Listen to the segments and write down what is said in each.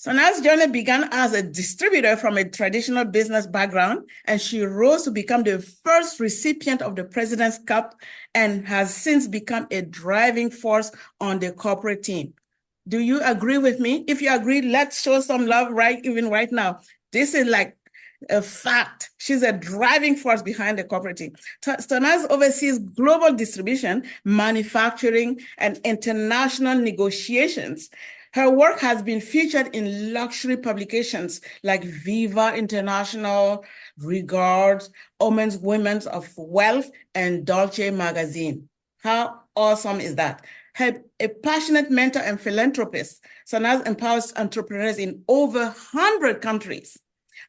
Sana's journey began as a distributor from a traditional business background, and she rose to become the first recipient of the President's Cup and has since become a driving force on the corporate team. Do you agree with me? If you agree, let's show some love right now. This is like a fact. She's a driving force behind the corporate team. Sana oversees global distribution, manufacturing, and international negotiations. Her work has been featured in luxury publications like Viva International, Regards, Women's of Wealth, and Dolce magazine. How awesome is that? A passionate mentor and philanthropist, Sanaz empowers entrepreneurs in over 100 countries,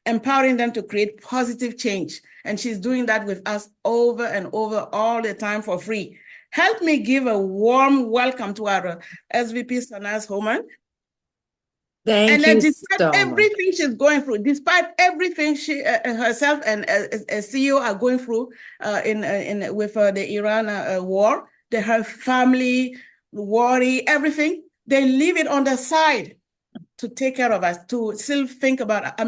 empowering them to create positive change. And she's doing that with us over and over all the time for free. Help me give a warm welcome to our SVP Sanaz Homan. Thank you despite so everything much. she's going through, despite everything she herself and a CEO are going through with the Iran war, her family worry, everything, they leave it on the side to take care of us, to still think about.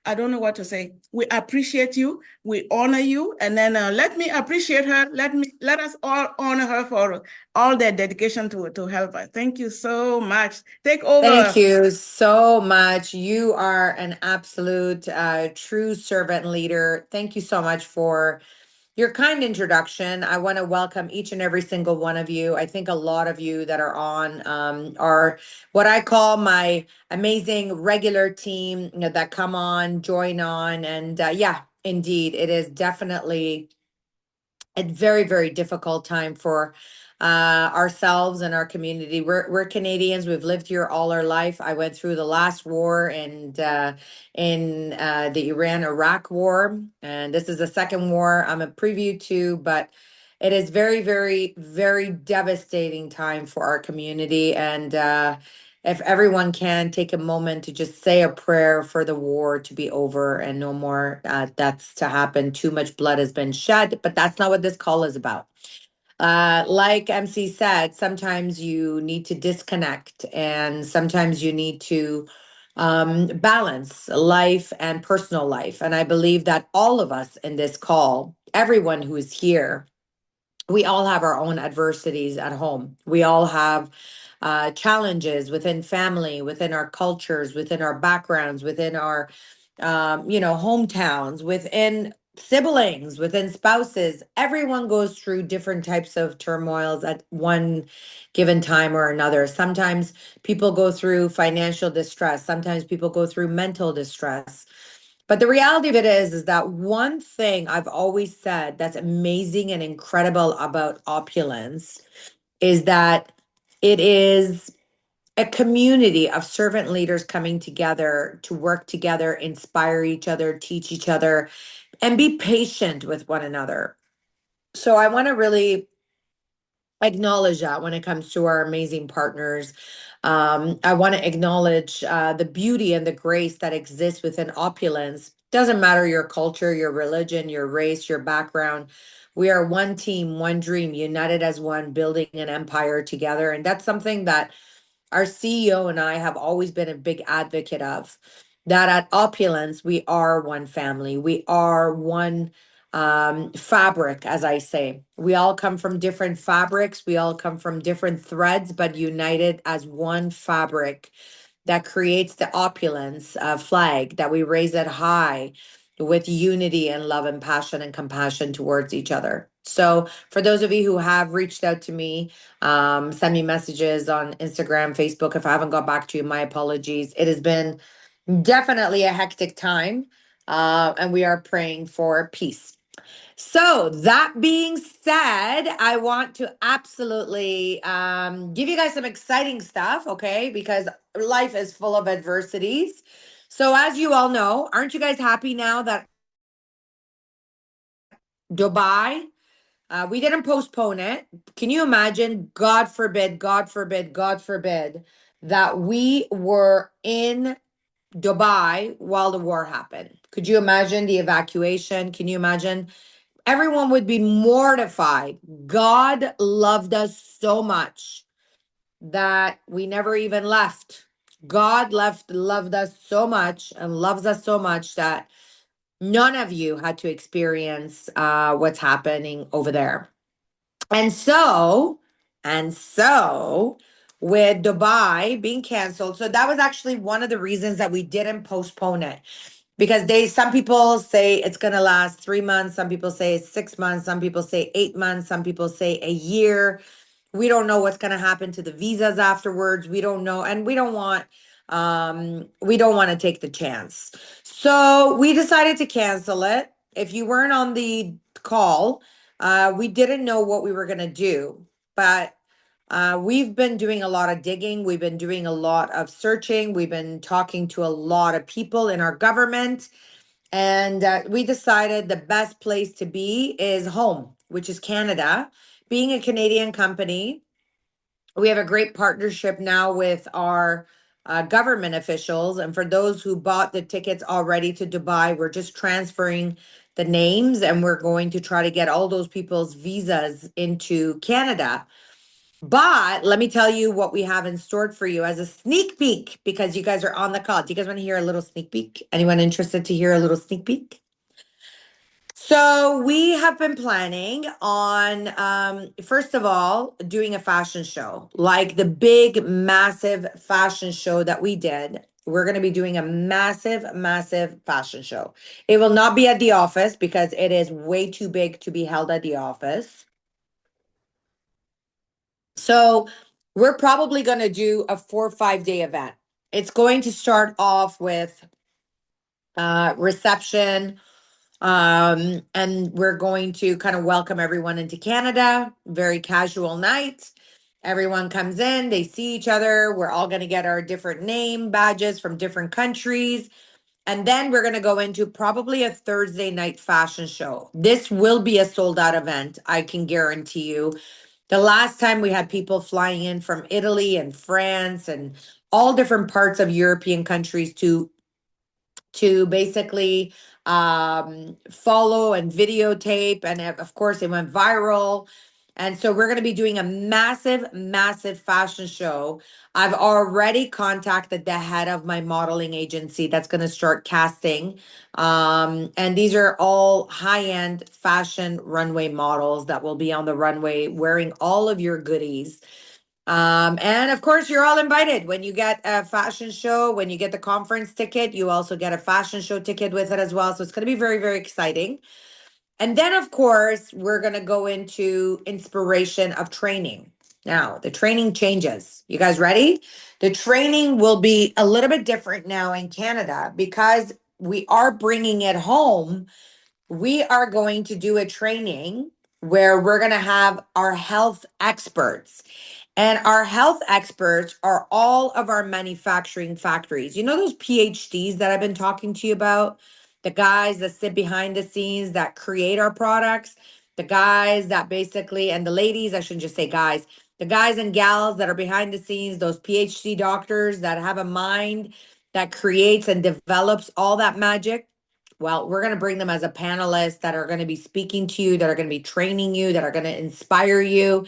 I don't know what to say. We appreciate you. We honor you. And then let me appreciate her. Let us all honor her for all their dedication to help us. Thank you so much. Take over. Thank you so much. You are an absolute true servant leader. Thank you so much for your kind introduction. I want to welcome each and every single one of you. I think a lot of you that are on are what I call my amazing regular team, that come on, join on. And yeah, indeed, it is definitely a very, very difficult time for ourselves and our community. We're Canadians. We've lived here all our life. I went through the last war and in the Iran-Iraq war, and this is the second war I'm a preview to, but it is very, very, very devastating time for our community. And if everyone can take a moment to just say a prayer for the war to be over and no more that's to happen. Too much blood has been shed, but that's not what this call is about. Like MC said, sometimes you need to disconnect and sometimes you need to balance life and personal life. And I believe that all of us in this call, everyone who is here, we all have our own adversities at home. We all have challenges within family, within our cultures, within our backgrounds, within our, hometowns, within siblings, within spouses. Everyone goes through different types of turmoils at one given time or another. Sometimes people go through financial distress. Sometimes people go through mental distress. But the reality of it is that one thing I've always said that's amazing and incredible about Opulence is that it is a community of servant leaders coming together to work together, inspire each other, teach each other, and be patient with one another. So I want to really acknowledge that when it comes to our amazing partners. I want to acknowledge the beauty and the grace that exists within Opulence. Doesn't matter your culture, your religion, your race, your background. We are one team, one dream, united as one, building an empire together. And that's something that our CEO and I have always been a big advocate of. That at Opulence, we are one family. We are one fabric, as I say. We all come from different fabrics. We all come from different threads, but united as one fabric that creates the Opulence flag, that we raise it high with unity and love and passion and compassion towards each other. So for those of you who have reached out to me, send me messages on Instagram, Facebook. If I haven't got back to you, my apologies. It has been definitely a hectic time, and we are praying for peace. So that being said, I want to absolutely give you guys some exciting stuff, okay? Because life is full of adversities. So as you all know, aren't you guys happy now that Dubai, we didn't postpone it. Can you imagine, God forbid, God forbid, God forbid, that we were in Dubai while the war happened? Could you imagine the evacuation? Can you imagine? Everyone would be mortified. God loved us so much that we never even left. God loved us so much and loves us so much that none of you had to experience what's happening over there. And so, and so, with Dubai being canceled, so that was actually one of the reasons that we didn't postpone it. Because some people say it's going to last 3 months, some people say it's 6 months, some people say 8 months, some people say a year. We don't know what's going to happen to the visas afterwards. We don't know, and we don't want to take the chance. So we decided to cancel it. If you weren't on the call, we didn't know what we were going to do, but we've been doing a lot of digging. We've been doing a lot of searching. We've been talking to a lot of people in our government. And we decided the best place to be is home, which is Canada. Being a Canadian company, we have a great partnership now with our government officials. And for those who bought the tickets already to Dubai, we're just transferring the names and we're going to try to get all those people's visas into Canada. But let me tell you what we have in store for you as a sneak peek because you guys are on the call. Do you guys want to hear a little sneak peek? Anyone interested to hear a little sneak peek? So we have been planning on, first of all, doing a fashion show, like the big, massive fashion show that we did. We're going to be doing a massive, massive fashion show. It will not be at the office because it is way too big to be held at the office. So we're probably going to do a 4 or 5 day event. It's going to start off with reception, and we're going to kind of welcome everyone into Canada. Very casual night. Everyone comes in, they see each other. We're all going to get our different name badges from different countries. And then we're going to go into probably a Thursday night fashion show. This will be a sold out event, I can guarantee you. The last time we had people flying in from Italy and France and all different parts of European countries to basically follow and videotape. And of course, it went viral. And so we're going to be doing a massive, massive fashion show. I've already contacted the head of my modeling agency that's going to start casting. And these are all high-end fashion runway models that will be on the runway wearing all of your goodies. And of course, you're all invited. When you get a fashion show, when you get the conference ticket, you also get a fashion show ticket with it as well. So it's going to be very, very exciting. And then, of course, we're going to go into inspiration of training. Now, the training changes. You guys ready? The training will be a little bit different now in Canada because we are bringing it home. We are going to do a training where we're going to have our health experts. And our health experts are all of our manufacturing factories. You know those PhDs that I've been talking to you about? The guys that sit behind the scenes that create our products, the guys that basically, and the ladies, I shouldn't just say guys, the guys and gals that are behind the scenes, those PhD doctors that have a mind that creates and develops all that magic. Well, we're going to bring them as a panelist that are going to be speaking to you, that are going to be training you, that are going to inspire you.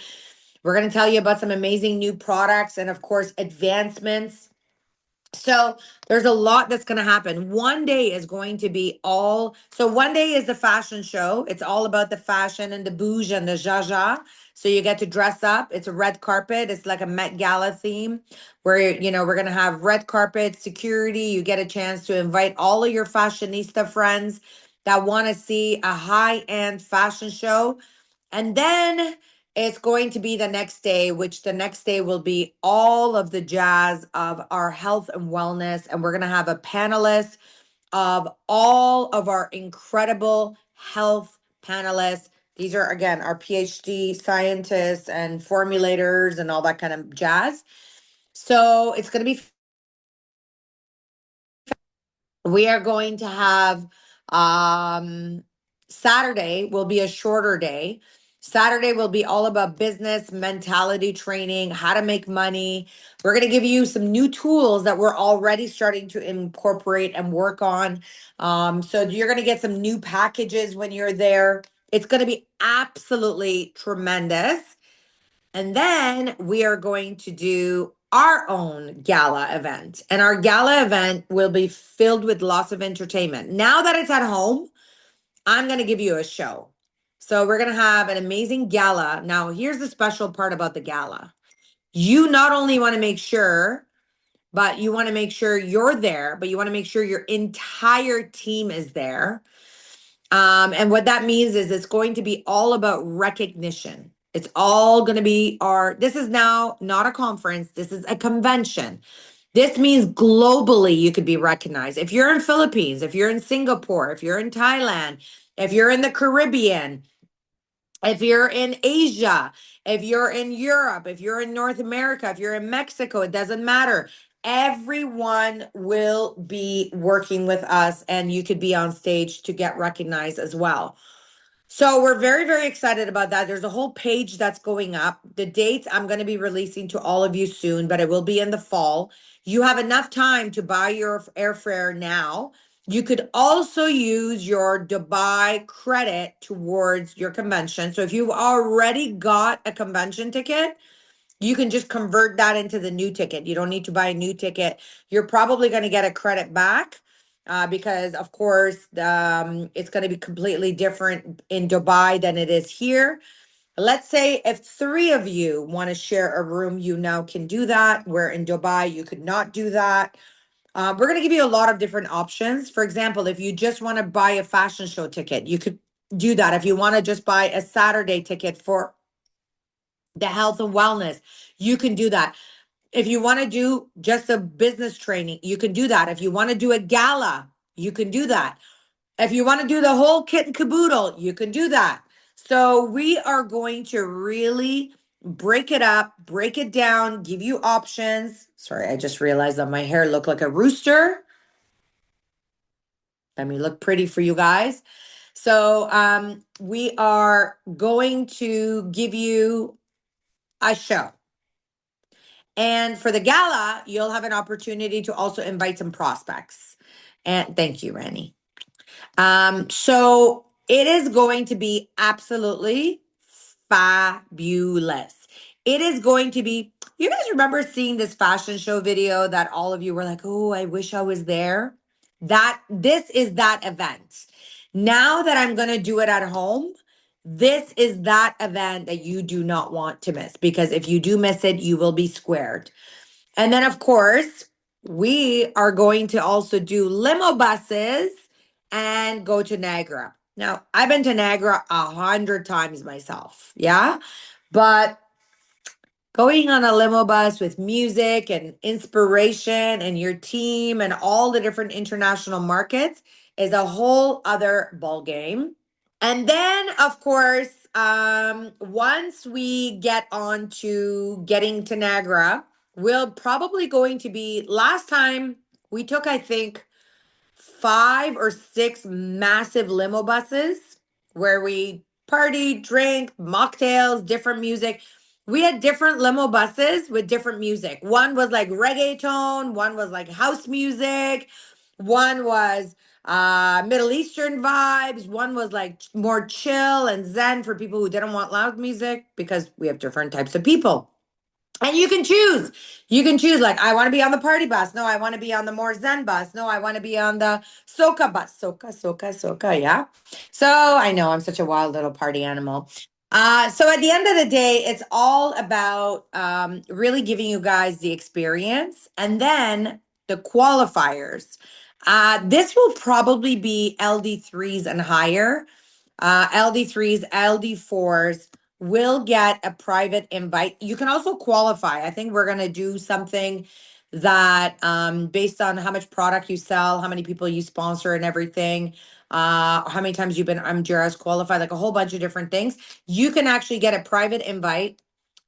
We're going to tell you about some amazing new products and, of course, advancements. So there's a lot that's going to happen. One day is going to be one day is the fashion show. It's all about the fashion and the bouge and the jaja. So you get to dress up. It's a red carpet. It's like a Met Gala theme where, we're going to have red carpet security. You get a chance to invite all of your fashionista friends that want to see a high-end fashion show. And then it's going to be the next day, which the next day will be all of the jazz of our health and wellness. And we're going to have a panelist of all of our incredible health panelists. These are, again, our PhD scientists and formulators and all that kind of jazz. So it's going to be, we are going to have, Saturday will be a shorter day. Saturday will be all about business mentality training, how to make money. We're going to give you some new tools that we're already starting to incorporate and work on. So you're going to get some new packages when you're there. It's going to be absolutely tremendous. And then we are going to do our own gala event. And our gala event will be filled with lots of entertainment. Now that it's at home, I'm going to give you a show. So we're going to have an amazing gala. Now, here's the special part about the gala. You not only want to make sure, but you want to make sure you're there, but you want to make sure your entire team is there. And what that means is it's going to be all about recognition. It's all going to be this is now not a conference, this is a convention. This means globally you could be recognized. If you're in Philippines, if you're in Singapore, if you're in Thailand, if you're in the Caribbean, if you're in Asia, if you're in Europe, if you're in North America, if you're in Mexico, it doesn't matter. Everyone will be working with us, and you could be on stage to get recognized as well. So we're very, very excited about that. There's a whole page that's going up. The dates I'm going to be releasing to all of you soon, but it will be in the fall. You have enough time to buy your airfare now. You could also use your Dubai credit towards your convention. So if you've already got a convention ticket, you can just convert that into the new ticket. You don't need to buy a new ticket. You're probably going to get a credit back because, of course, it's going to be completely different in Dubai than it is here. Let's say if 3 of you want to share a room, you now can do that. Where in Dubai, you could not do that. We're going to give you a lot of different options. For example, if you just want to buy a fashion show ticket, you could do that. If you want to just buy a Saturday ticket for the health and wellness, you can do that. If you want to do just a business training, you can do that. If you want to do a gala, you can do that. If you want to do the whole kit and caboodle, you can do that. So we are going to really break it up, break it down, give you options. Sorry, I just realized that my hair looked like a rooster. Let me look pretty for you guys. So we are going to give you a show. And for the gala, you'll have an opportunity to also invite some prospects. And thank you, Rani. So it is going to be absolutely fabulous. It is going to be, you guys remember seeing this fashion show video that all of you were like, oh, I wish I was there? This is that event. Now that I'm going to do it at home, this is that event that you do not want to miss, because if you do miss it, you will be squared. And then, of course, we are going to also do limo buses and go to Niagara. Now, I've been to Niagara 100 times myself, yeah? But going on a limo bus with music and inspiration and your team and all the different international markets is a whole other ball game. And then, of course, once we get on to getting to Niagara, we're probably going to be, last time we took, I think, 5 or 6 massive limo buses where we partied, drank, mocktails, different music. We had different limo buses with different music. One was like reggaeton, one was like house music, one was Middle Eastern vibes, one was like more chill and zen for people who didn't want loud music, because we have different types of people. And you can choose. You can choose, like, I want to be on the party bus. No, I want to be on the more zen bus. No, I want to be on the soca bus. Soca, yeah. So I know I'm such a wild little party animal. So at the end of the day, it's all about really giving you guys the experience, and then the qualifiers. This will probably be LD3s and higher. LD3s, LD4s will get a private invite. You can also qualify. I think we're going to do something that based on how much product you sell, how many people you sponsor and everything, how many times you've been MGRS qualified, like a whole bunch of different things. You can actually get a private invite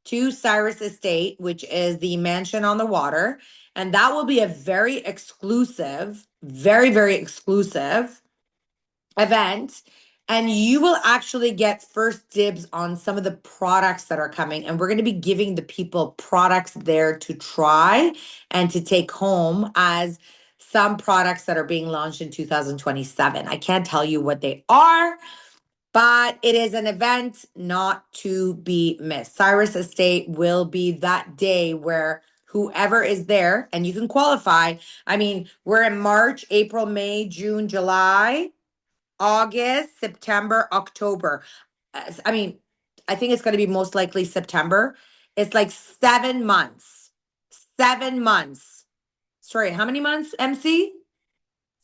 to Cyrus Estate, which is the mansion on the water. And that will be a very exclusive, very, very exclusive event, and you will actually get first dibs on some of the products that are coming, and we're going to be giving the people products there to try and to take home as some products that are being launched in 2027. I can't tell you what they are, but it is an event not to be missed. Cyrus Estate will be that day where whoever is there, and you can qualify. I mean, we're in March, April, May, June, July, August, September, October. I mean, I think it's going to be most likely September. It's like 7 months. 7 months. Sorry, how many months, MC?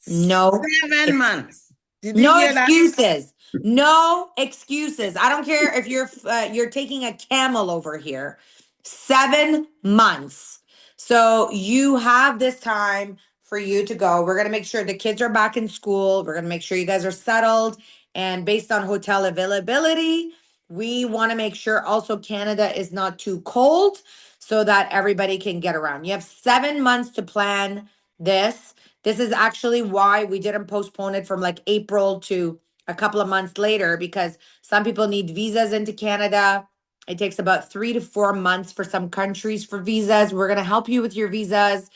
No. 7 months. Did you No hear that? excuses. No excuses. I don't care if you're taking a camel over here. 7 months. So you have this time for you to go. We're going to make sure the kids are back in school. We're going to make sure you guys are settled. And based on hotel availability, we want to make sure also Canada is not too cold so that everybody can get around. You have 7 months to plan this. This is actually why we didn't postpone it from like April to a couple of months later, because some people need visas into Canada. It takes about 3 to 4 months for some countries for visas. We're going to help you with your visas.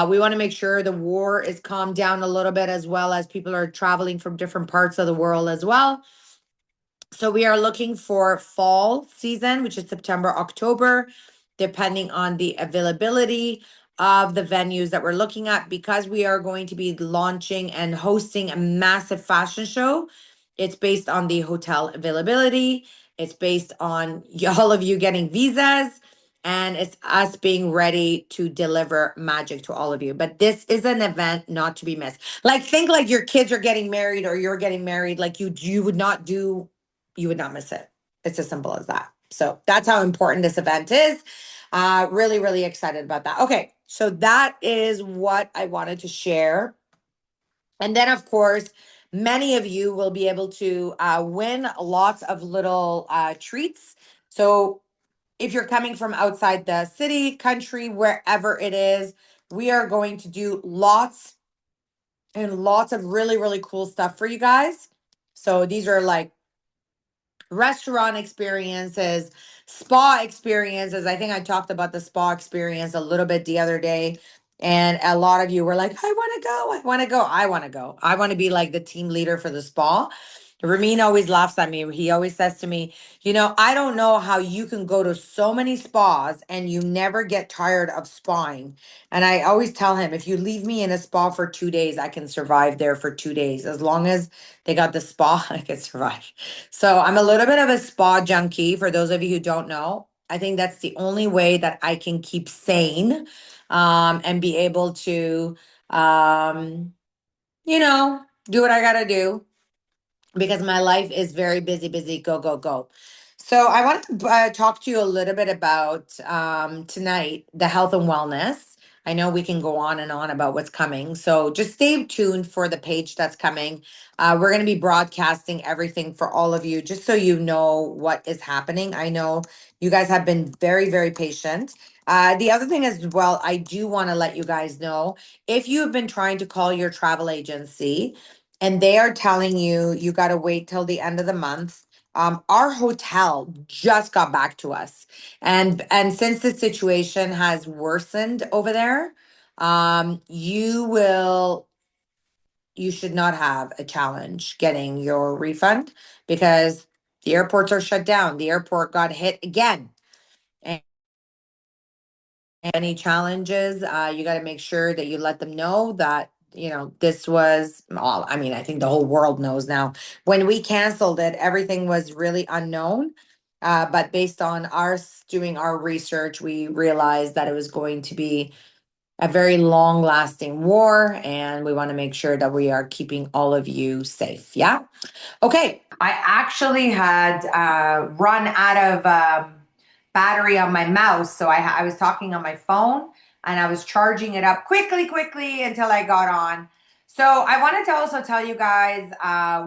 We want to make sure the war is calmed down a little bit, as well as people are traveling from different parts of the world as well. So we are looking for fall season, which is September, October, depending on the availability of the venues that we're looking at, because we are going to be launching and hosting a massive fashion show. It's based on the hotel availability. It's based on all of you getting visas, and it's us being ready to deliver magic to all of you. But this is an event not to be missed. Like, think like your kids are getting married or you're getting married. Like you would not do, you would not miss it. It's as simple as that. So that's how important this event is. Really, really excited about that. Okay, so that is what I wanted to share. And then, of course, many of you will be able to win lots of little treats. So if you're coming from outside the city, country, wherever it is, we are going to do lots and lots of really, really cool stuff for you guys. So these are like restaurant experiences, spa experiences. I think I talked about the spa experience a little bit the other day. And a lot of you were like, I want to go. I want to go. I want to go. I want to be like the team leader for the spa. Ramin always laughs at me. He always says to me, I don't know how you can go to so many spas and you never get tired of spawing. And I always tell him, if you leave me in a spa for 2 days, I can survive there for 2 days. As long as they got the spa, I can survive. So I'm a little bit of a spa junkie, for those of you who don't know. I think that's the only way that I can keep sane, and be able to, um, do what I got to do, because my life is very busy, busy, go, go, go. So I want to talk to you a little bit about tonight, the health and wellness. I know we can go on and on about what's coming. So just stay tuned for the page that's coming. We're going to be broadcasting everything for all of you, just so you know what is happening. I know you guys have been very, very patient. The other thing as well, I do want to let you guys know, if you have been trying to call your travel agency and they are telling you you got to wait till the end of the month, our hotel just got back to us, and since the situation has worsened over there, you should not have a challenge getting your refund, because the airports are shut down. The airport got hit again. And any challenges, you got to make sure that you let them know that this was all. I mean, I think the whole world knows now. When we canceled it, everything was really unknown. But based on doing our research, we realized that it was going to be a very long lasting war, and we want to make sure that we are keeping all of you safe. Yeah. Okay. I actually had run out of battery on my mouse. So I was talking on my phone and I was charging it up quickly until I got on. So I wanted to also tell you guys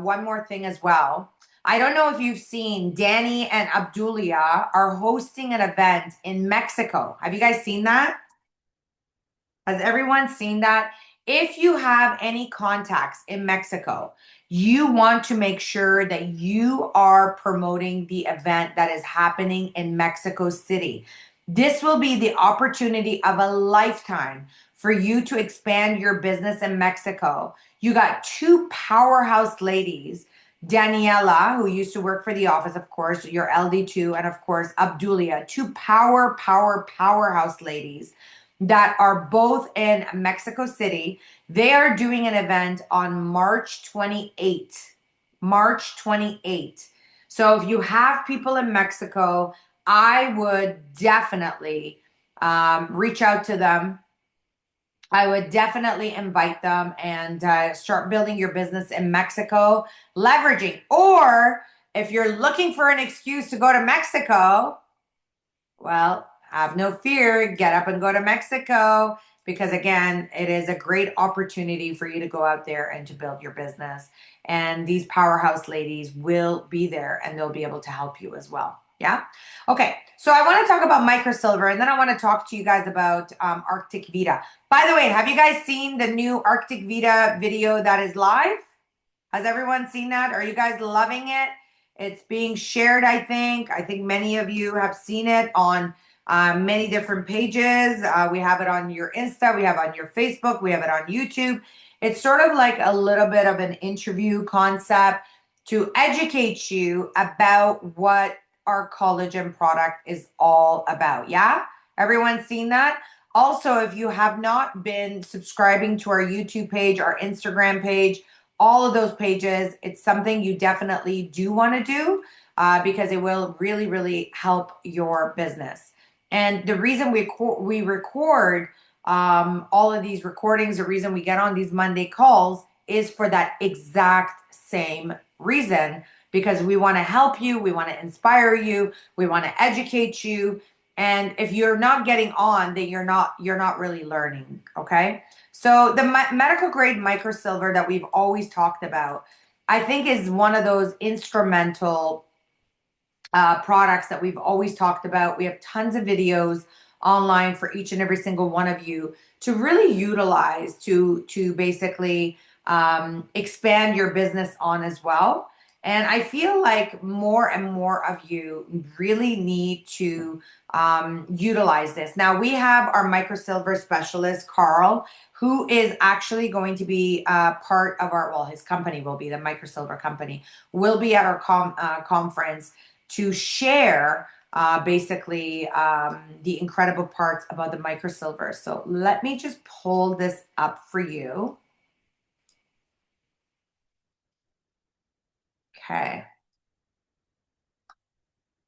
one more thing as well. I don't know if you've seen, Danny and Abdulia are hosting an event in Mexico. Have you guys seen that? Has everyone seen that? If you have any contacts in Mexico, you want to make sure that you are promoting the event that is happening in Mexico City. This will be the opportunity of a lifetime for you to expand your business in Mexico. You got two powerhouse ladies Daniela, who used to work for The Office, of course, your LD2, and of course, Abdulia, two powerhouse ladies that are both in Mexico City. They are doing an event on March 28th. March 28th. So if you have people in Mexico, I would definitely reach out to them. I would definitely invite them and start building your business in Mexico, leveraging. Or if you're looking for an excuse to go to Mexico, well, have no fear. Get up and go to Mexico because, again, it is a great opportunity for you to go out there and to build your business. And these powerhouse ladies will be there and they'll be able to help you as well. Yeah. Okay. So I want to talk about microsilver and then I want to talk to you guys about Arctic Vita. By the way, have you guys seen the new Arctic Vita video that is live? Has everyone seen that? Are you guys loving it? It's being shared, I think. I think many of you have seen it on many different pages. We have it on your Insta. We have it on your Facebook. We have it on YouTube. It's sort of like a little bit of an interview concept to educate you about what our collagen product is all about. Yeah? Everyone seen that? Also, if you have not been subscribing to our YouTube page, our Instagram page, all of those pages, it's something you definitely do want to do because it will really, really help your business. And the reason we record all of these recordings, the reason we get on these Monday calls is for that exact same reason, because we want to help you, we want to inspire you, we want to educate you. And if you're not getting on, then you're not really learning, okay? So the medical grade microsilver that we've always talked about, I think is one of those instrumental products that we've always talked about. We have tons of videos online for each and every single one of you to really utilize to basically expand your business on as well. And I feel like more and more of you really need to utilize this. Now we have our microsilver specialist, Carl, who is actually going to be part of our, well, his company will be, the microsilver company, will be at our conference to share basically the incredible parts about the microsilver. So let me just pull this up for you. Okay.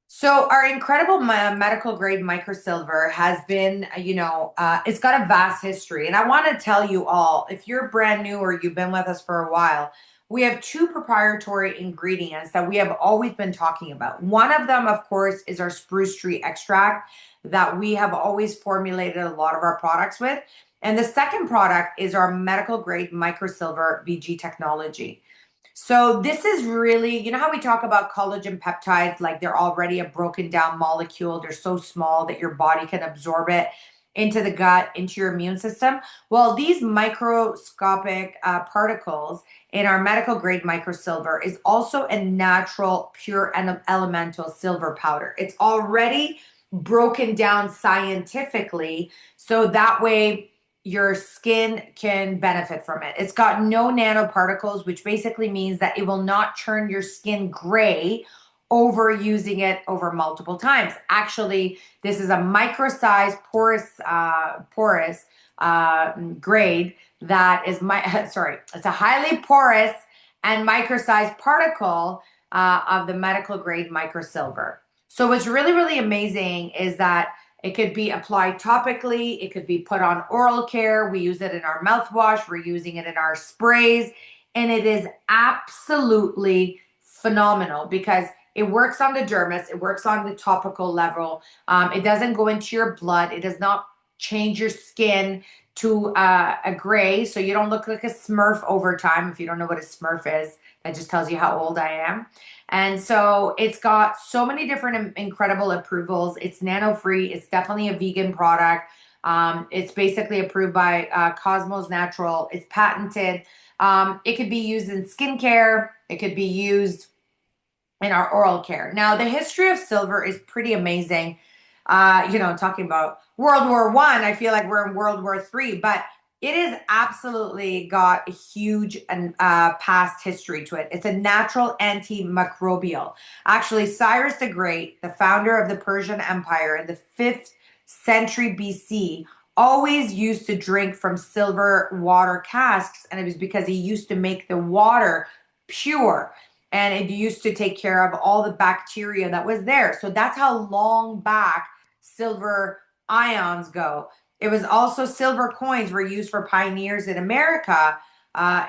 So our incredible medical grade microsilver has been, it's got a vast history. And I want to tell you all, if you're brand new or you've been with us for a while, we have two proprietary ingredients that we have always been talking about. One of them, of course, is our spruce tree extract that we have always formulated a lot of our products with. And the second product is our medical grade microsilver VG technology. So this is really, you know how we talk about collagen peptides, like they're already a broken down molecule. They're so small that your body can absorb it into the gut, into your immune system. Well, these microscopic particles in our medical grade microsilver is also a natural, pure and elemental silver powder. It's already broken down scientifically, so that way your skin can benefit from it. It's got no nanoparticles, which basically means that it will not turn your skin gray over using it over multiple times. Actually, this is a micro-sized porous grade that is it's a highly porous and micro-sized particle of the medical grade microsilver. So what's really, really amazing is that it could be applied topically. It could be put on oral care. We use it in our mouthwash. We're using it in our sprays. And it is absolutely phenomenal because it works on the dermis. It works on the topical level. It doesn't go into your blood. It does not change your skin to a gray. So you don't look like a Smurf over time. If you don't know what a Smurf is, that just tells you how old I am. And so it's got so many different incredible approvals. It's nano-free. It's definitely a vegan product. It's basically approved by Cosmos Natural. It's patented. It could be used in skincare. It could be used in our oral care. Now, the history of silver is pretty amazing. Talking about World War I feel like we're in World War III, but It has absolutely got a huge past history to it. It's a natural antimicrobial. Actually, Cyrus the Great, the founder of the Persian Empire in the 5th century BC, always used to drink from silver water casks, and it was because he used to make the water pure, and it used to take care of all the bacteria that was there. So that's how long back silver ions go. It was also silver coins were used for pioneers in America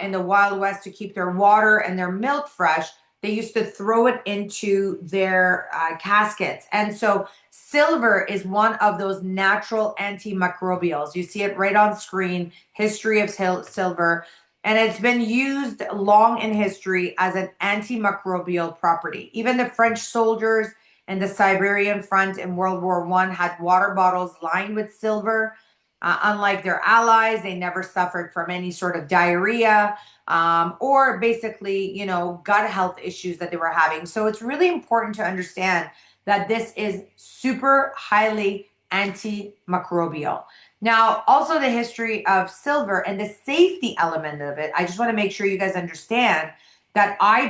in the Wild West to keep their water and their milk fresh. They used to throw it into their caskets. And so silver is one of those natural antimicrobials. You see it right on screen, history of silver. And it's been used long in history as an antimicrobial property. Even the French soldiers and the Siberian front in World War I had water bottles lined with silver. Unlike their allies, they never suffered from any sort of diarrhea or basically, gut health issues that they were having. So it's really important to understand that this is super highly antimicrobial. Now, also the history of silver and the safety element of it. I just want to make sure you guys understand that eye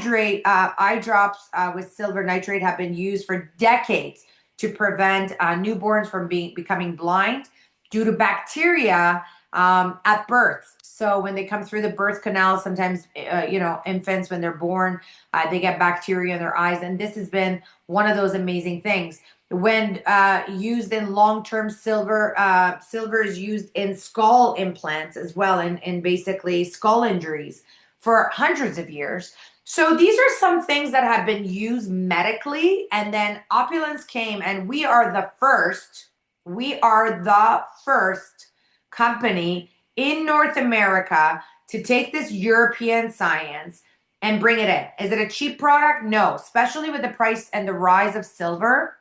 drops with silver nitrate have been used for decades to prevent newborns from becoming blind due to bacteria at birth. So when they come through the birth canal, sometimes, infants, when they're born, they get bacteria in their eyes. And this has been one of those amazing things. When used in long-term silver, silver is used in skull implants as well, in basically skull injuries for hundreds of years. So these are some things that have been used medically, and then Opulence came, and we are the first company in North America to take this European science and bring it in. Is it a cheap product? No, especially with the price and the rise of silver.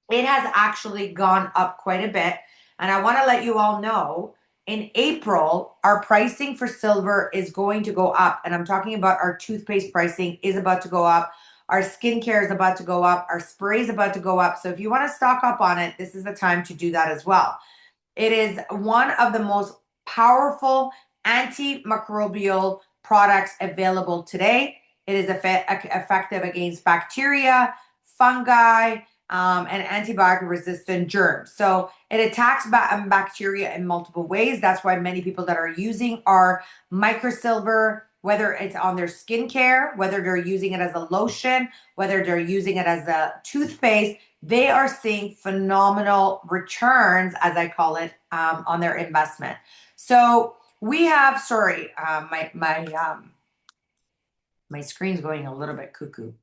It has actually gone up quite a bit. And I want to let you all know, in April, our pricing for silver is going to go up. And I'm talking about our toothpaste pricing is about to go up. Our skincare is about to go up. Our spray is about to go up. So if you want to stock up on it, this is the time to do that as well. It is one of the most powerful antimicrobial products available today. It is effective against bacteria, fungi, and antibiotic-resistant germs. So it attacks bacteria in multiple ways. That's why many people that are using our microsilver, whether it's on their skincare, whether they're using it as a lotion, whether they're using it as a toothpaste, they are seeing phenomenal returns, as I call it, on their investment. So we have, my screen's going a little bit cuckoo.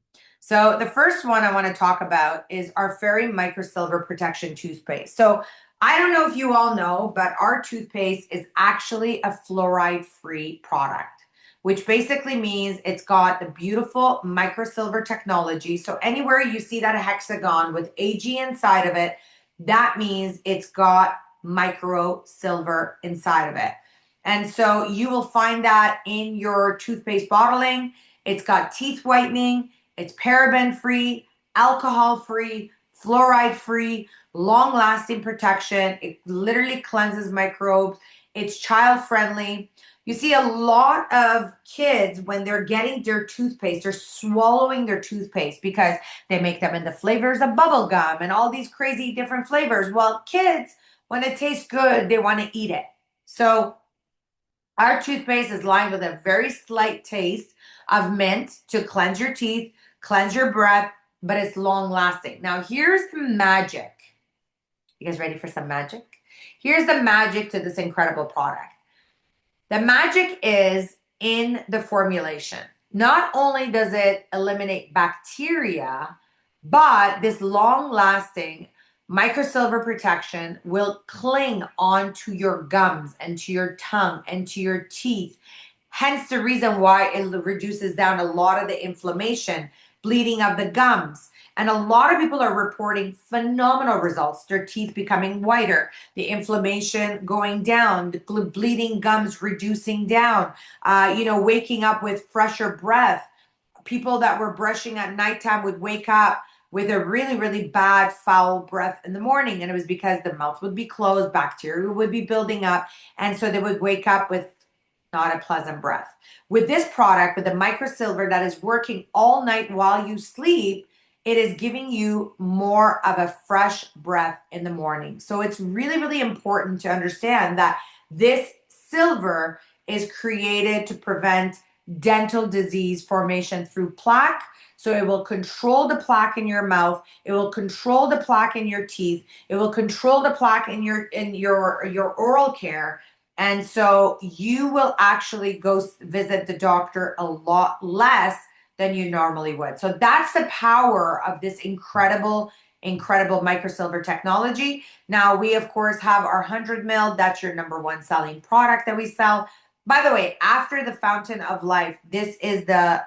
So the first one I want to talk about is our FERI Microsilver Protection Toothpaste. So I don't know if you all know, but our toothpaste is actually a fluoride-free product, which basically means it's got the beautiful microsilver technology. So anywhere you see that hexagon with AG inside of it, that means it's got micro silver inside of it. And so you will find that in your toothpaste bottling. It's got teeth whitening. It's paraben-free, alcohol-free, fluoride-free, long-lasting protection. It literally cleanses microbes. It's child-friendly. You see a lot of kids, when they're getting their toothpaste, they're swallowing their toothpaste because they make them in the flavors of bubble gum and all these crazy different flavors. Well, kids, when it tastes good, they want to eat it. So our toothpaste is lined with a very slight taste of mint to cleanse your teeth, cleanse your breath, but it's long lasting. Now, here's the magic. You guys ready for some magic? Here's the magic to this incredible product. The magic is in the formulation. Not only does it eliminate bacteria, but this long lasting microsilver protection will cling onto your gums and to your tongue and to your teeth. Hence the reason why it reduces down a lot of the inflammation, bleeding of the gums. And a lot of people are reporting phenomenal results. Their teeth becoming whiter, the inflammation going down, the bleeding gums reducing down, waking up with fresher breath. People that were brushing at nighttime would wake up with a really, really bad foul breath in the morning. And it was because the mouth would be closed, bacteria would be building up. And so they would wake up with not a pleasant breath. With this product, with the microsilver that is working all night while you sleep, it is giving you more of a fresh breath in the morning. So it's really, really important to understand that this silver is created to prevent dental disease formation through plaque. So it will control the plaque in your mouth. It will control the plaque in your teeth. It will control the plaque in your oral care. And so you will actually go visit the doctor a lot less than you normally would. So that's the power of this incredible microsilver technology. Now we of course have our 100 ml. That's your number one selling product that we sell. By the way, after the Fountain of Life, this is the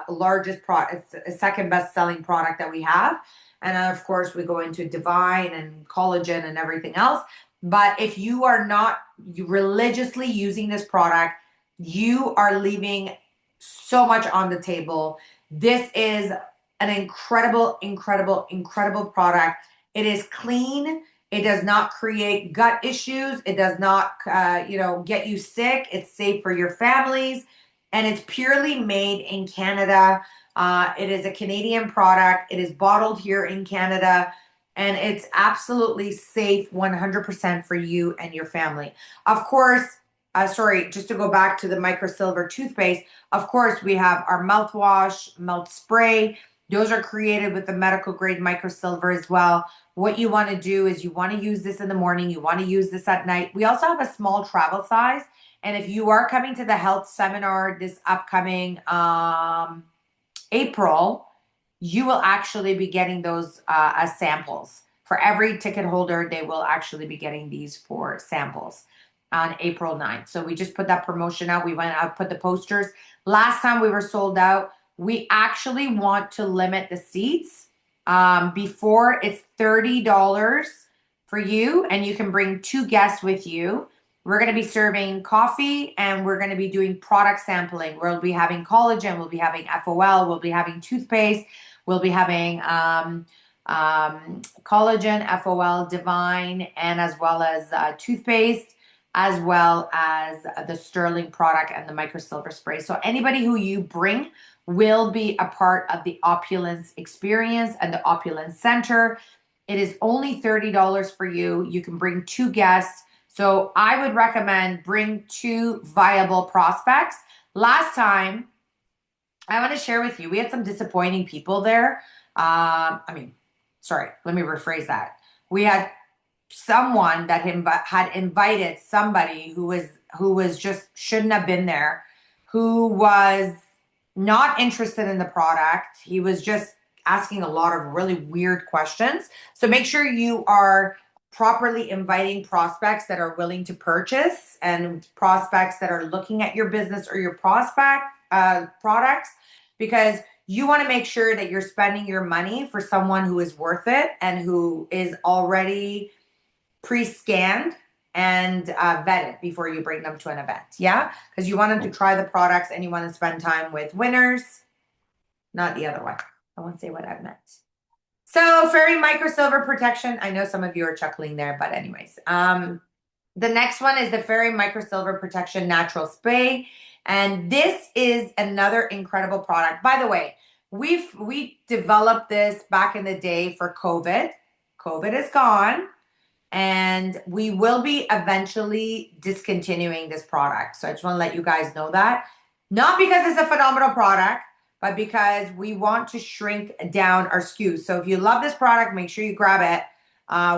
largest product. It's a second best selling product that we have. And of course we go into Divine and collagen and everything else. But if you are not religiously using this product, you are leaving so much on the table. This is an incredible product. It is clean. It does not create gut issues. It does not, get you sick. It's safe for your families. And it's purely made in Canada. It is a Canadian product. It is bottled here in Canada. And it's absolutely safe 100% for you and your family. Of course, just to go back to the microsilver toothpaste, of course, we have our mouthwash, mouth spray. Those are created with the medical grade microsilver as well. What you want to do is you want to use this in the morning. You want to use this at night. We also have a small travel size. And if you are coming to the health seminar this upcoming April, you will actually be getting those as samples. For every ticket holder, they will actually be getting these for samples on April 9th. So we just put that promotion out. We went out, put the posters. Last time we were sold out. We actually want to limit the seats. Before it's $30 for you, and you can bring 2 guests with you. We're going to be serving coffee, and we're going to be doing product sampling. We'll be having collagen. We'll be having FOL. We'll be having toothpaste. We'll be having collagen, FOL, Divine, and as well as toothpaste, as well as the Sterling product and the microsilver spray. So anybody who you bring will be a part of the Opulence experience and the Opulence Center. It is only $30 for you. You can bring 2 guests. So I would recommend bring 2 viable prospects. Last time, I want to share with you, we had some disappointing people there. Let me rephrase that. We had someone that had invited somebody who was just shouldn't have been there, who was not interested in the product. He was just asking a lot of really weird questions. So make sure you are properly inviting prospects that are willing to purchase and prospects that are looking at your business or your prospect products, because you want to make sure that you're spending your money for someone who is worth it and who is already pre-scanned and vetted before you bring them to an event. Yeah, because you want them to try the products and you want to spend time with winners, not the other one. I won't say what I meant. So FERI microsilver protection. I know some of you are chuckling there, but anyways, the next one is the FERI microsilver protection natural spray. And this is another incredible product. By the way, we developed this back in the day for COVID. COVID is gone. And we will be eventually discontinuing this product. So I just want to let you guys know that. Not because it's a phenomenal product, but because we want to shrink down our SKUs. So if you love this product, make sure you grab it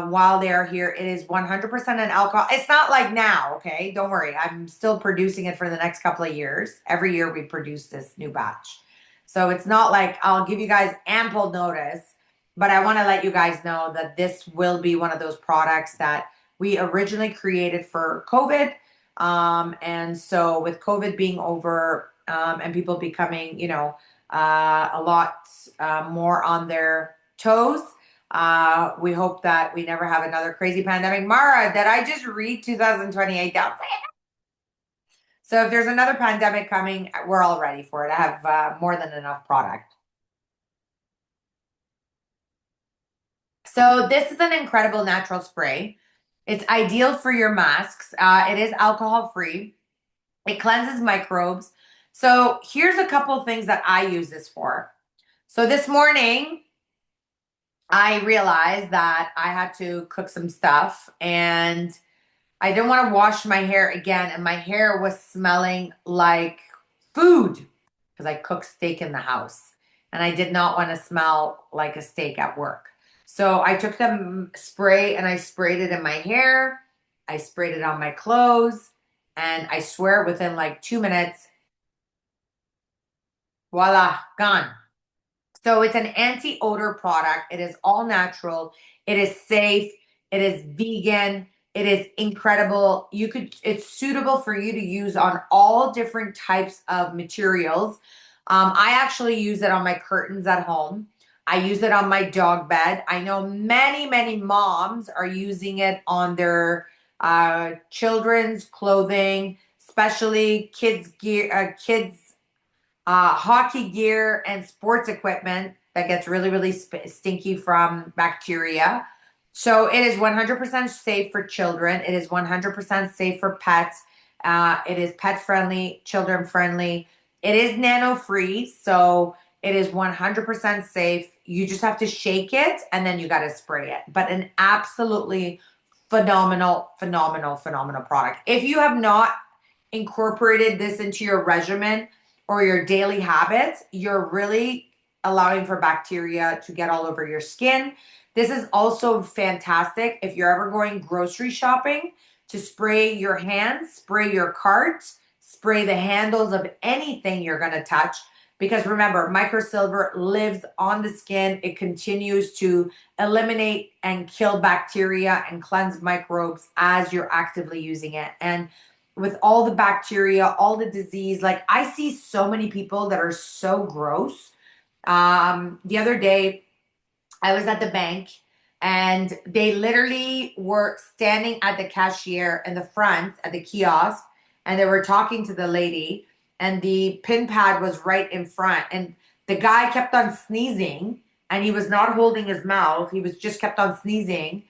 while they're here. It is 100% an alcohol. It's not like now, okay? Don't worry. I'm still producing it for the next couple of years. Every year we produce this new batch. So it's not like I'll give you guys ample notice. But I want to let you guys know that this will be one of those products that we originally created for COVID. And so with COVID being over and people becoming, a lot more on their toes, we hope that we never have another crazy pandemic. Mara, did I just read 2028 down? So if there's another pandemic coming, we're all ready for it. I have more than enough product. So this is an incredible natural spray. It's ideal for your masks. It is alcohol free. It cleanses microbes. So here's a couple of things that I use this for. So this morning, I realized that I had to cook some stuff and I didn't want to wash my hair again. And my hair was smelling like food because I cooked steak in the house and I did not want to smell like a steak at work. So I took the spray and I sprayed it in my hair. I sprayed it on my clothes. And I swear within like 2 minutes, voila, gone. So it's an anti-odor product. It is all natural. It is safe. It is vegan. It is incredible. It's suitable for you to use on all different types of materials. I actually use it on my curtains at home. I use it on my dog bed. I know many, many moms are using it on their children's clothing, especially kids gear, hockey gear and sports equipment that gets really, really stinky from bacteria. So it is 100% safe for children. It is 100% safe for pets. It is pet friendly, children friendly. It is nano free. So it is 100% safe. You just have to shake it and then you got to spray it. But an absolutely phenomenal, phenomenal, phenomenal product. If you have not incorporated this into your regimen or your daily habits, you're really allowing for bacteria to get all over your skin. This is also fantastic if you're ever going grocery shopping to spray your hands, spray your cart, spray the handles of anything you're going to touch. Because remember, microsilver lives on the skin. It continues to eliminate and kill bacteria and cleanse microbes as you're actively using it. And with all the bacteria, all the disease, like I see so many people that are so gross. The other day, I was at the bank and they literally were standing at the cashier in the front at the kiosk and they were talking to the lady and the pin pad was right in front and the guy kept on sneezing and he was not holding his mouth. He was just kept on sneezing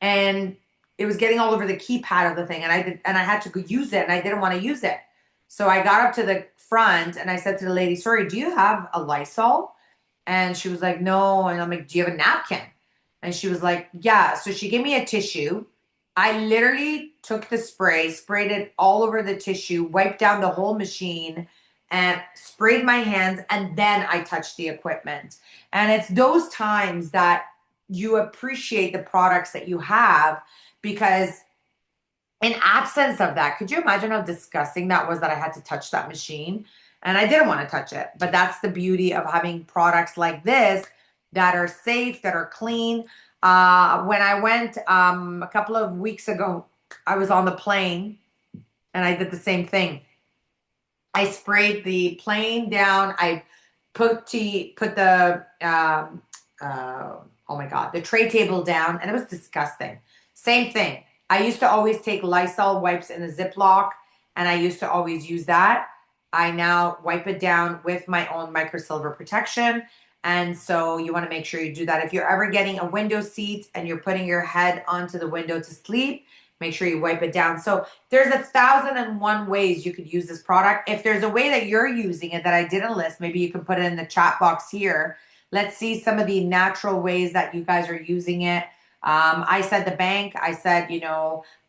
and it was getting all over the keypad of the thing and I had to go use it and I didn't want to use it. So I got up to the front and I said to the lady, "Sorry, do you have a Lysol?" And she was like, "No." And I'm like, "Do you have a napkin?" And she was like, "Yeah." So she gave me a tissue. I literally took the spray, sprayed it all over the tissue, wiped down the whole machine, and sprayed my hands. And then I touched the equipment. And it's those times that you appreciate the products that you have because in absence of that, could you imagine how disgusting that was that I had to touch that machine? And I didn't want to touch it. But that's the beauty of having products like this that are safe, that are clean. When I went a couple of weeks ago, I was on the plane and I did the same thing. I sprayed the plane down. I put the oh my god, the tray table down, and it was disgusting. Same thing. I used to always take Lysol wipes in a Ziploc, and I used to always use that. I now wipe it down with my own microsilver protection. And so you want to make sure you do that. If you're ever getting a window seat and you're putting your head onto the window to sleep, make sure you wipe it down. So there's 1,001 ways you could use this product. If there's a way that you're using it that I didn't list, maybe you can put it in the chat box here. Let's see some of the natural ways that you guys are using it. I said the bank, I said,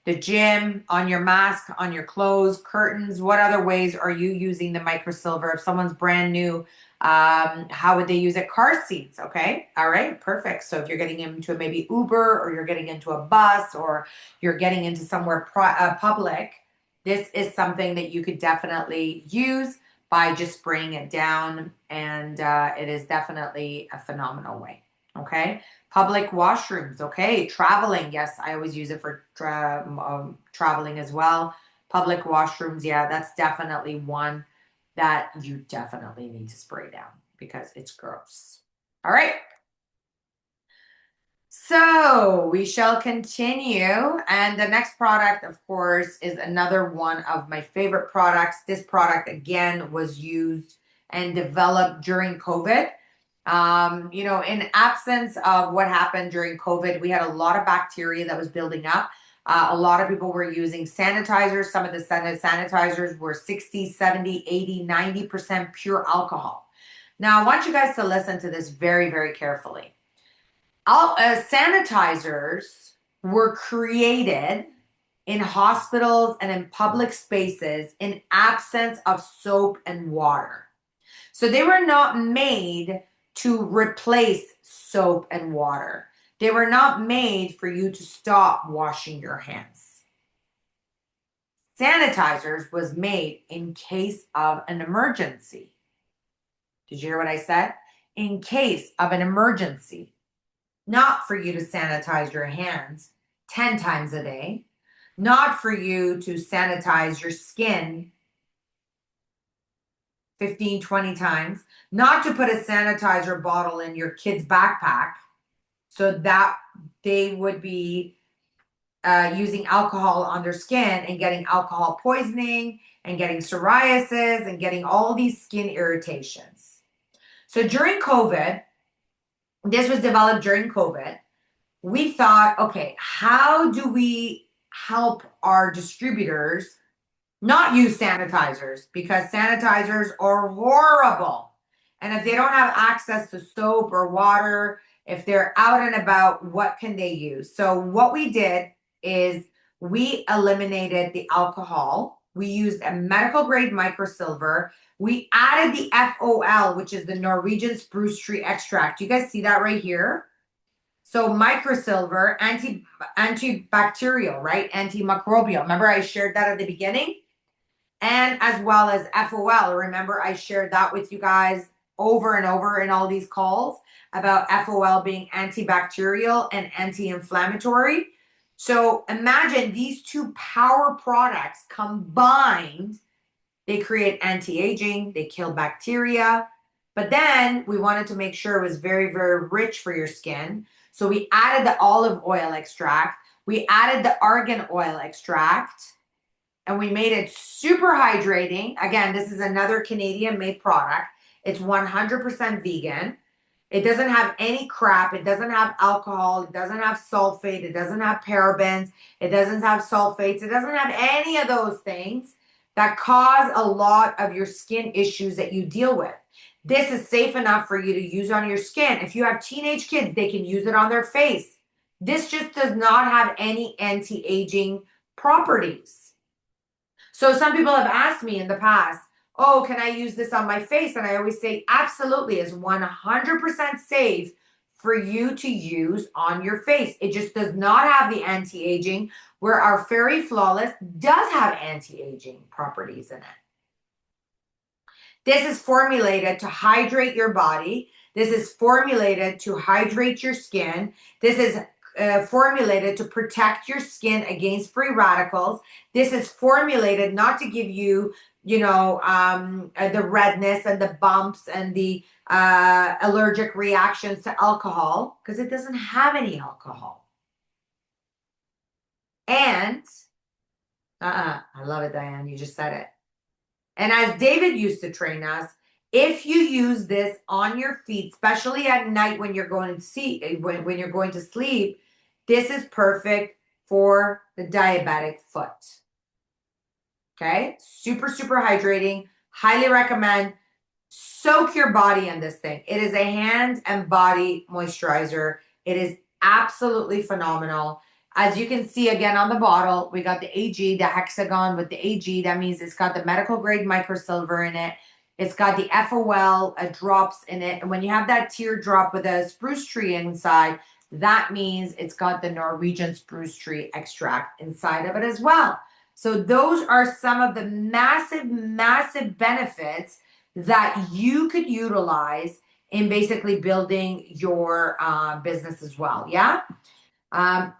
the gym, on your mask, on your clothes, curtains. What other ways are you using the microsilver? If someone's brand new, how would they use it? Car seats. Okay. All right. Perfect. So if you're getting into maybe Uber or you're getting into a bus or you're getting into somewhere public, this is something that you could definitely use by just spraying it down. And it is definitely a phenomenal way. Okay. Public washrooms. Okay. Traveling. Yes. I always use it for traveling as well. Public washrooms. Yeah. That's definitely one that you definitely need to spray down because it's gross. All right. So we shall continue. And the next product, of course, is another one of my favorite products. This product, again, was used and developed during COVID. You know, in absence of what happened during COVID, we had a lot of bacteria that was building up. A lot of people were using sanitizers. Some of the sanitizers were 60, 70, 80, 90% pure alcohol. Now, I want you guys to listen to this very, very carefully. Sanitizers were created in hospitals and in public spaces in absence of soap and water. So they were not made to replace soap and water. They were not made for you to stop washing your hands. Sanitizers was made in case of an emergency. Did you hear what I said? In case of an emergency. Not for you to sanitize your hands 10 times a day. Not for you to sanitize your skin 15, 20 times. Not to put a sanitizer bottle in your kid's backpack so that they would be using alcohol on their skin and getting alcohol poisoning and getting psoriasis and getting all these skin irritations. So during COVID, this was developed during COVID. We thought, okay, how do we help our distributors not use sanitizers? Because sanitizers are horrible. And if they don't have access to soap or water, if they're out and about, what can they use? So what we did is we eliminated the alcohol. We used a medical grade microsilver. We added the FOL, which is the Norwegian spruce tree extract. You guys see that right here? So microsilver, antibacterial, right? Antimicrobial. Remember I shared that at the beginning? And as well as FOL. Remember I shared that with you guys over and over in all these calls about FOL being antibacterial and anti-inflammatory. So imagine these two power products combined, they create anti-aging, they kill bacteria, but then we wanted to make sure it was very, very rich for your skin. So we added the olive oil extract, we added the argan oil extract, and we made it super hydrating. Again, this is another Canadian-made product. It's 100% vegan. It doesn't have any crap. It doesn't have alcohol. It doesn't have sulfate. It doesn't have parabens. It doesn't have sulfates. It doesn't have any of those things that cause a lot of your skin issues that you deal with. This is safe enough for you to use on your skin. If you have teenage kids, they can use it on their face. This just does not have any anti-aging properties. So some people have asked me in the past, oh, can I use this on my face? And I always say, absolutely, it's 100% safe for you to use on your face. It just does not have the anti-aging, where our FERI Flawless does have anti-aging properties in it. This is formulated to hydrate your body. This is formulated to hydrate your skin. This is formulated to protect your skin against free radicals. This is formulated not to give you, you know, the redness and the bumps and the allergic reactions to alcohol, because it doesn't have any alcohol. And, I love it, Diane, you just said it. And as David used to train us, if you use this on your feet, especially at night when you're going to see, when you're going to sleep, this is perfect for the diabetic foot. Okay, super, super hydrating. Highly recommend. Soak your body in this thing. It is a hand and body moisturizer. It is absolutely phenomenal. As you can see again on the bottle, we got the AG, the hexagon with the AG. That means it's got the medical grade microsilver in it. It's got the FOL drops in it. And when you have that teardrop with a spruce tree inside, that means it's got the Norwegian spruce tree extract inside of it as well. So those are some of the massive, massive benefits that you could utilize in basically building your business as well. Yeah.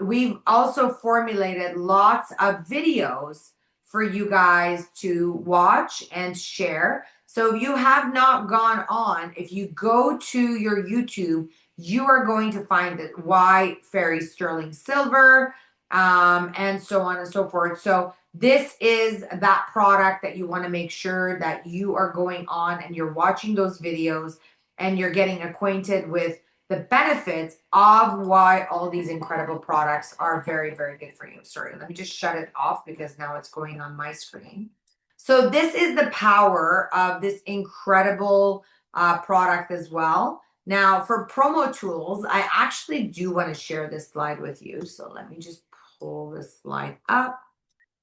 We've also formulated lots of videos for you guys to watch and share. So if you have not gone on, if you go to your YouTube, you are going to find it, why FERI Sterling Silver, and so on and so forth. So this is that product that you want to make sure that you are going on and you're watching those videos and you're getting acquainted with the benefits of why all these incredible products are very, very good for you. Sorry, let me just shut it off because now it's going on my screen. So this is the power of this incredible product as well. Now for promo tools, I actually do want to share this slide with you. So let me just pull this slide up.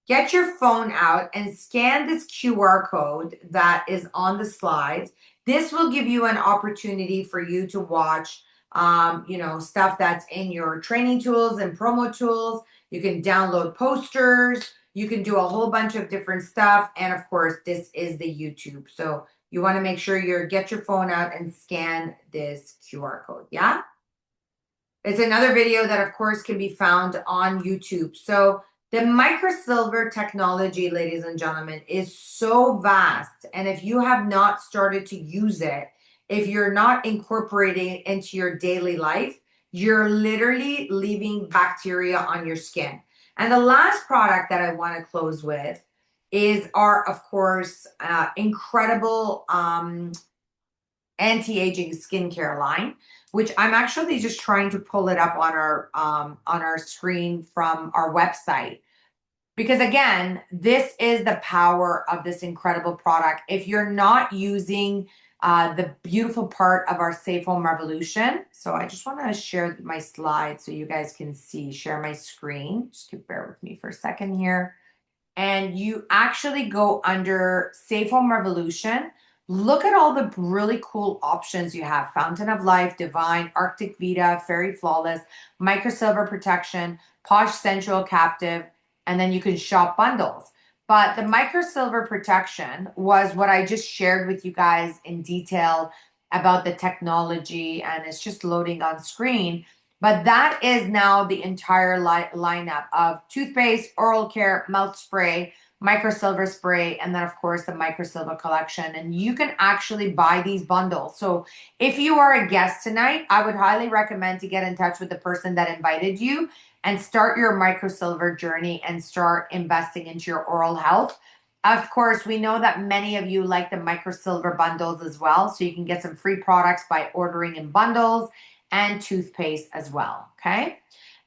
Get your phone out and scan this QR code that is on the slides. This will give you an opportunity for you to watch, stuff that's in your training tools and promo tools. You can download posters. You can do a whole bunch of different stuff. And of course, this is the YouTube. So you want to make sure get your phone out and scan this QR code. Yeah. It's another video that of course can be found on YouTube. So the microsilver technology, ladies and gentlemen, is so vast. And if you have not started to use it, if you're not incorporating it into your daily life, you're literally leaving bacteria on your skin. And the last product that I want to close with is our, of course, incredible anti-aging skincare line, which I'm actually just trying to pull it up on our screen from our website. Because again, this is the power of this incredible product. If you're not using the beautiful part of our Safe Home Revolution, so I just want to share my slide so you guys can share my screen. Just bear with me for a second here. And you actually go under Safe Home Revolution. Look at all the really cool options you have. Fountain of Life, Divine, Arctic Vita, FERI Flawless, Microsilver Protection, Posh Sensual Captive, and then you can shop bundles. But the Microsilver Protection was what I just shared with you guys in detail about the technology, and it's just loading on screen. But that is now the entire lineup of toothpaste, oral care, mouth spray, microsilver spray, and then of course the microsilver collection. And you can actually buy these bundles. So if you are a guest tonight, I would highly recommend to get in touch with the person that invited you and start your microsilver journey and start investing into your oral health. Of course, we know that many of you like the microsilver bundles as well. So you can get some free products by ordering in bundles and toothpaste as well, okay?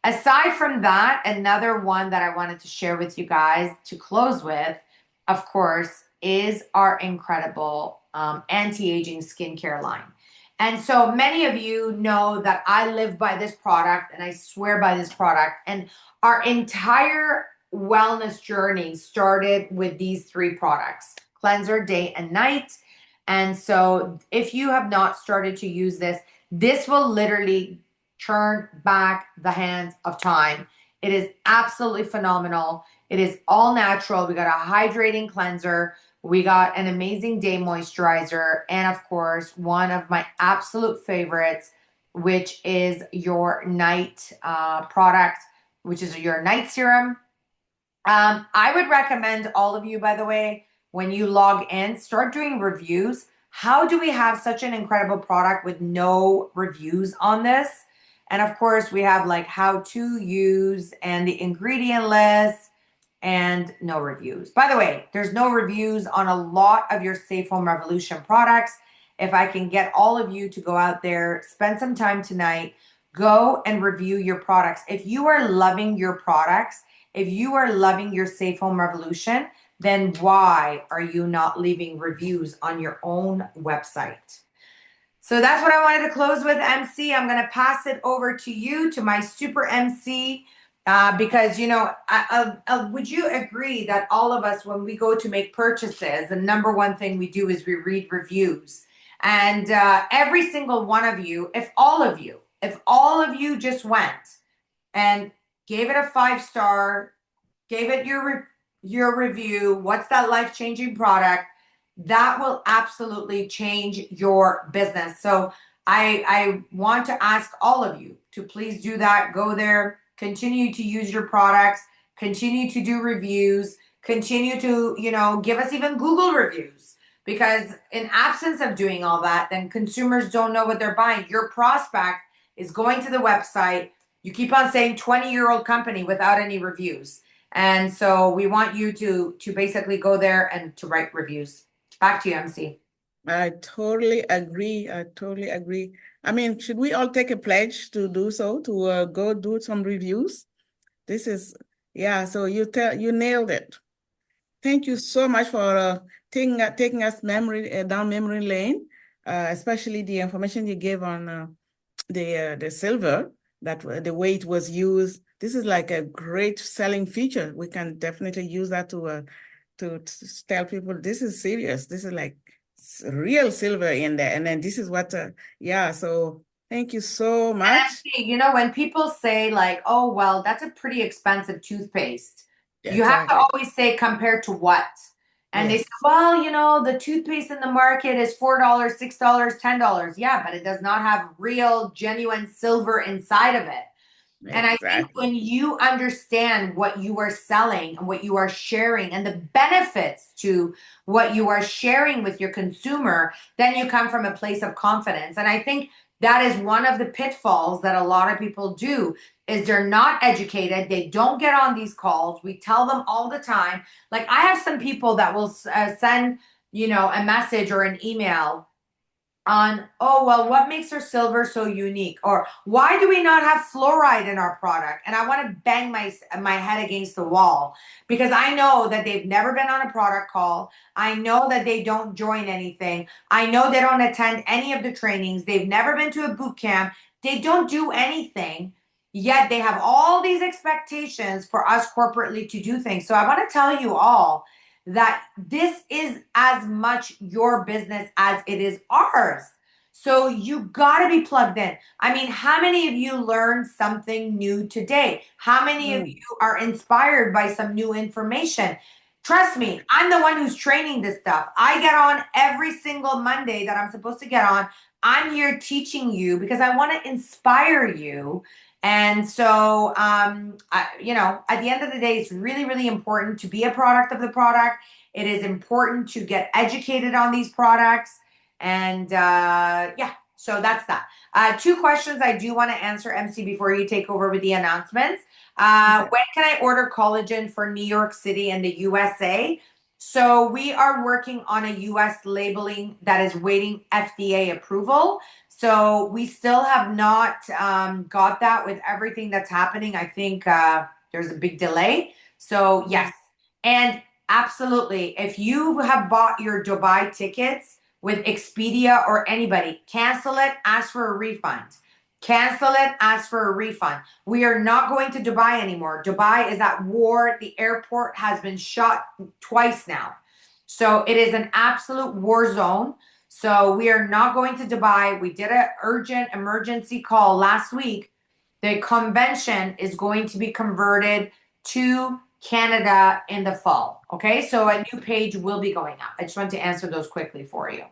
Aside from that, another one that I wanted to share with you guys to close with, of course, is our incredible anti-aging skincare line. And so many of you know that I live by this product and I swear by this product. And our entire wellness journey started with these three products: cleanser day and night. And so if you have not started to use this, this will literally turn back the hands of time. It is absolutely phenomenal. It is all natural. We got a hydrating cleanser. We got an amazing day moisturizer. And of course, one of my absolute favorites, which is your night product, which is your night serum. I would recommend all of you, by the way, when you log in, start doing reviews. How do we have such an incredible product with no reviews on this? And of course, we have like how to use and the ingredient list and no reviews. By the way, there's no reviews on a lot of your Safe Home Revolution products. If I can get all of you to go out there, spend some time tonight, go and review your products. If you are loving your products, if you are loving your Safe Home Revolution, then why are you not leaving reviews on your own website? So that's what I wanted to close with, MC. I'm going to pass it over to you, to my super MC, because, would you agree that all of us, when we go to make purchases, the number one thing we do is we read reviews. And every single one of you, if all of you just went and gave it a 5-star, gave it your review, what's that life-changing product, that will absolutely change your business. So I want to ask all of you to please do that. Go there, continue to use your products, continue to do reviews, continue to, give us even Google reviews. Because in absence of doing all that, then consumers don't know what they're buying. Your prospect is going to the website. You keep on saying 20-year-old company without any reviews. And so we want you to basically go there and to write reviews. Back to you, MC. I totally agree. I totally agree. I mean, should we all take a pledge to do so, to go do some reviews? This is, yeah, so you nailed it. Thank you so much for taking us down memory lane, especially the information you gave on the silver, the way it was used. This is like a great selling feature. We can definitely use that to tell people this is serious. This is like real silver in there, and then this is what. Yeah. So thank you so And much. actually, when people say like, "Oh, well, that's a pretty expensive toothpaste," you have to Exactly. always say compared to what? And they say, Yes. "Well, the toothpaste in the market is $4, $6, $10." Yeah, but it does not have real, genuine silver inside of it. And I think Exactly. when you understand what you are selling and what you are sharing and the benefits to what you are sharing with your consumer, then you come from a place of confidence. And I think that is one of the pitfalls that a lot of people do is they're not educated. They don't get on these calls. We tell them all the time. Like I have some people that will send, a message or an email on, oh, well, what makes our silver so unique? Or why do we not have fluoride in our product? And I want to bang my head against the wall because I know that they've never been on a product call. I know that they don't join anything. I know they don't attend any of the trainings. They've never been to a boot camp. They don't do anything. Yet they have all these expectations for us corporately to do things. So I want to tell you all that this is as much your business as it is ours. So you got to be plugged in. I mean, how many of you learned something new today? How many of you are inspired by some new information? Trust me, I'm the one who's training this stuff. I get on every single Monday that I'm supposed to get on. I'm here teaching you because I want to inspire you. And so, at the end of the day, it's really, really important to be a product of the product. It is important to get educated on these products. And yeah, so that's that. Two questions I do want to answer, MC, before you take over with the announcements. Okay. When can I order collagen for New York City and the USA? So we are working on a US labeling that is waiting FDA approval. So we still have not got that with everything that's happening. I think there's a big delay. So yes. And absolutely, if you have bought your Dubai tickets with Expedia or anybody, cancel it, ask for a refund. Cancel it, ask for a refund. We are not going to Dubai anymore. Dubai is at war. The airport has been shot twice now. So it is an absolute war zone. So we are not going to Dubai. We did an urgent emergency call last week. The convention is going to be converted to Canada in the fall. Okay, so a new page will be going up. I just want to answer those quickly for you.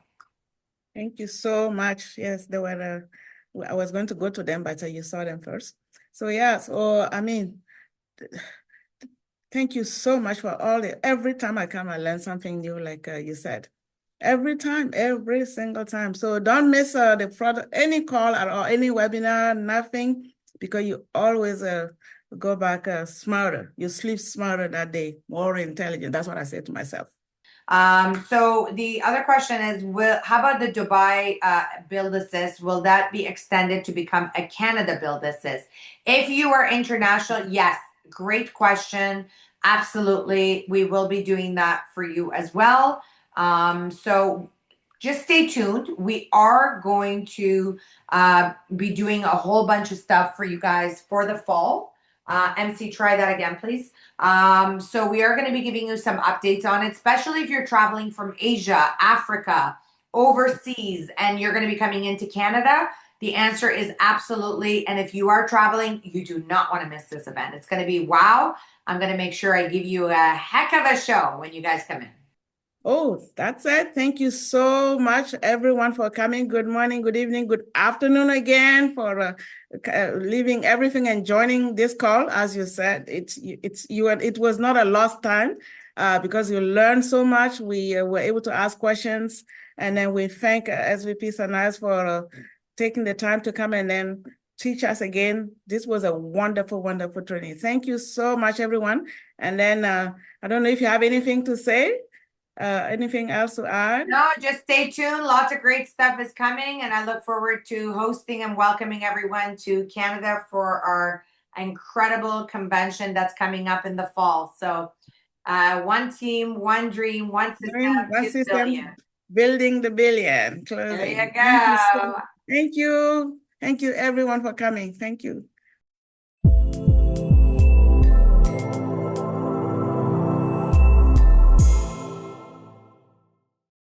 Thank you so much. Yes, they were. I was going to go to them, but you saw them first. So yeah. So I mean, thank you so much for all the. Every time I come, I learn something new, like you said. Every time, every single time. So don't miss the product, any call at all, any webinar, nothing, because you always go back smarter. You sleep smarter that day, more intelligent. That's what I say to myself. So the other question is, how about the Dubai Build Assist? Will that be extended to become a Canada Build Assist? If you are international, yes, great question. Absolutely, we will be doing that for you as well. So just stay tuned. We are going to be doing a whole bunch of stuff for you guys for the fall. MC, try that again, please. So we are going to be giving you some updates on it, especially if you're traveling from Asia, Africa, overseas, and you're going to be coming into Canada. The answer is absolutely. And if you are traveling, you do not want to miss this event. It's going to be wow. I'm going to make sure I give you a heck of a show when you guys come in. Oh, that's it. Thank you so much, everyone, for coming. Good morning, good evening, good afternoon again for leaving everything and joining this call. As you said, it was not a lost time because you learned so much. We were able to ask questions, and then we thank SVP Sanaz for taking the time to come and then teach us again. This was a wonderful, wonderful training. Thank you so much, everyone. And then I don't know if you have anything to say. Anything else to add? No, just stay tuned. Lots of great stuff is coming, and I look forward to hosting and welcoming everyone to Canada for our incredible convention that's coming up in the fall. So, one team, one dream, one system, One 2 system, billion. building the billion, There you closing. go. Thank you. Thank you everyone for coming. Thank you.